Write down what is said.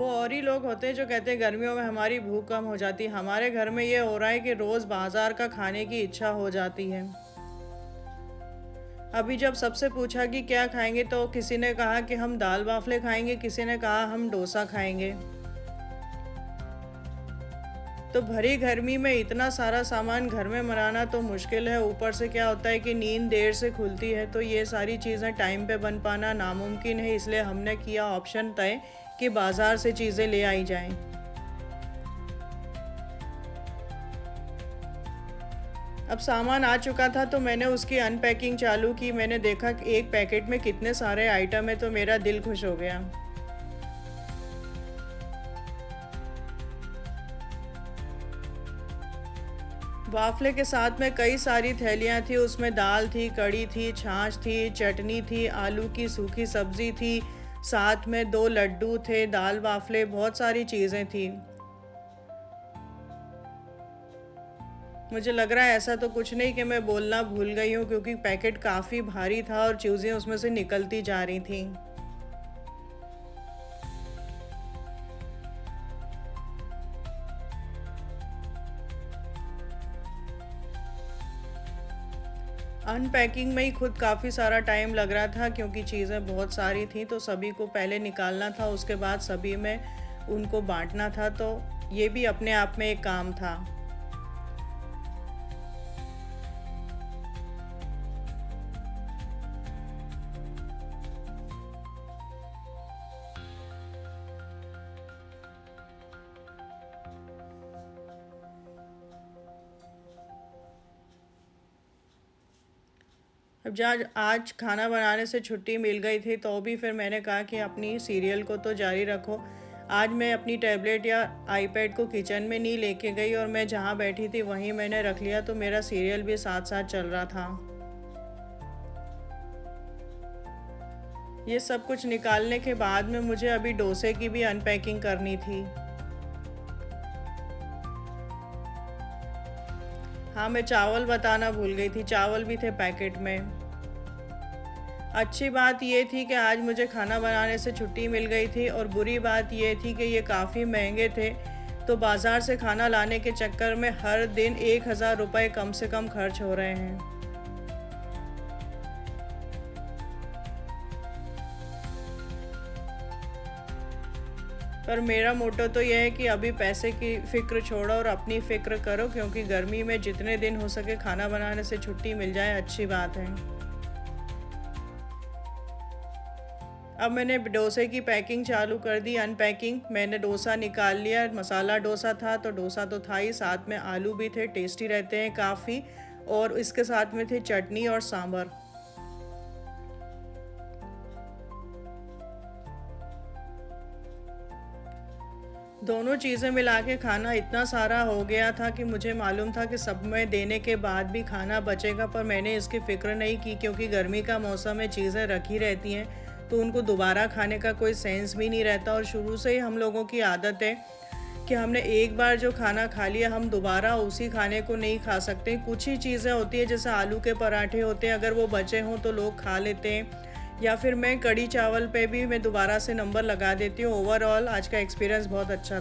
वो और ही लोग होते हैं जो कहते हैं गर्मियों में हमारी भूख कम हो जाती है। हमारे घर में ये हो रहा है कि रोज़ बाज़ार का खाने की इच्छा हो जाती है। अभी जब सबसे पूछा कि क्या खाएंगे तो किसी ने कहा कि हम दाल बाफले खाएंगे, किसी ने कहा हम डोसा खाएंगे। तो भरी गर्मी में इतना सारा सामान घर में बनाना तो मुश्किल है। ऊपर से क्या होता है कि नींद देर से खुलती है, तो ये सारी चीज़ें टाइम पे बन पाना नामुमकिन है। इसलिए हमने किया ऑप्शन तय कि बाज़ार से चीज़ें ले आई जाएं। अब सामान आ चुका था तो मैंने उसकी अनपैकिंग चालू की। मैंने देखा कि एक पैकेट में कितने सारे आइटम है, तो मेरा दिल खुश हो गया। वाफ़ले के साथ में कई सारी थैलियाँ थी, उसमें दाल थी, कढ़ी थी, छाछ थी, चटनी थी, आलू की सूखी सब्ज़ी थी, साथ में 2 लड्डू थे, दाल वाफ़ले, बहुत सारी चीज़ें थी। मुझे लग रहा है ऐसा तो कुछ नहीं कि मैं बोलना भूल गई हूँ, क्योंकि पैकेट काफ़ी भारी था और चीज़ें उसमें से निकलती जा रही थीं। अनपैकिंग में ही खुद काफ़ी सारा टाइम लग रहा था, क्योंकि चीज़ें बहुत सारी थीं, तो सभी को पहले निकालना था, उसके बाद सभी में उनको बाँटना था, तो ये भी अपने आप में एक काम था। अब जहाँ आज खाना बनाने से छुट्टी मिल गई थी, तो भी फिर मैंने कहा कि अपनी सीरियल को तो जारी रखो। आज मैं अपनी टैबलेट या आईपैड को किचन में नहीं लेके गई, और मैं जहाँ बैठी थी वहीं मैंने रख लिया, तो मेरा सीरियल भी साथ साथ चल रहा था। ये सब कुछ निकालने के बाद में मुझे अभी डोसे की भी अनपैकिंग करनी थी। हाँ, मैं चावल बताना भूल गई थी, चावल भी थे पैकेट में। अच्छी बात ये थी कि आज मुझे खाना बनाने से छुट्टी मिल गई थी, और बुरी बात ये थी कि ये काफ़ी महंगे थे, तो बाज़ार से खाना लाने के चक्कर में हर दिन 1000 रुपये कम से कम खर्च हो रहे हैं। पर मेरा मोटो तो यह है कि अभी पैसे की फ़िक्र छोड़ो और अपनी फ़िक्र करो, क्योंकि गर्मी में जितने दिन हो सके खाना बनाने से छुट्टी मिल जाए, अच्छी बात है। अब मैंने डोसे की पैकिंग चालू कर दी, अनपैकिंग। मैंने डोसा निकाल लिया, मसाला डोसा था तो डोसा तो था ही, साथ में आलू भी थे, टेस्टी रहते हैं काफ़ी, और इसके साथ में थे चटनी और सांभर। दोनों चीज़ें मिला के खाना इतना सारा हो गया था कि मुझे मालूम था कि सब में देने के बाद भी खाना बचेगा, पर मैंने इसकी फ़िक्र नहीं की, क्योंकि गर्मी का मौसम है, चीज़ें रखी रहती हैं, तो उनको दोबारा खाने का कोई सेंस भी नहीं रहता। और शुरू से ही हम लोगों की आदत है कि हमने एक बार जो खाना खा लिया, हम दोबारा उसी खाने को नहीं खा सकते। कुछ ही चीज़ें होती हैं, जैसे आलू के पराठे होते हैं, अगर वो बचे हों तो लोग खा लेते हैं, या फिर मैं कढ़ी चावल पे भी मैं दोबारा से नंबर लगा देती हूँ। ओवरऑल आज का एक्सपीरियंस बहुत अच्छा था।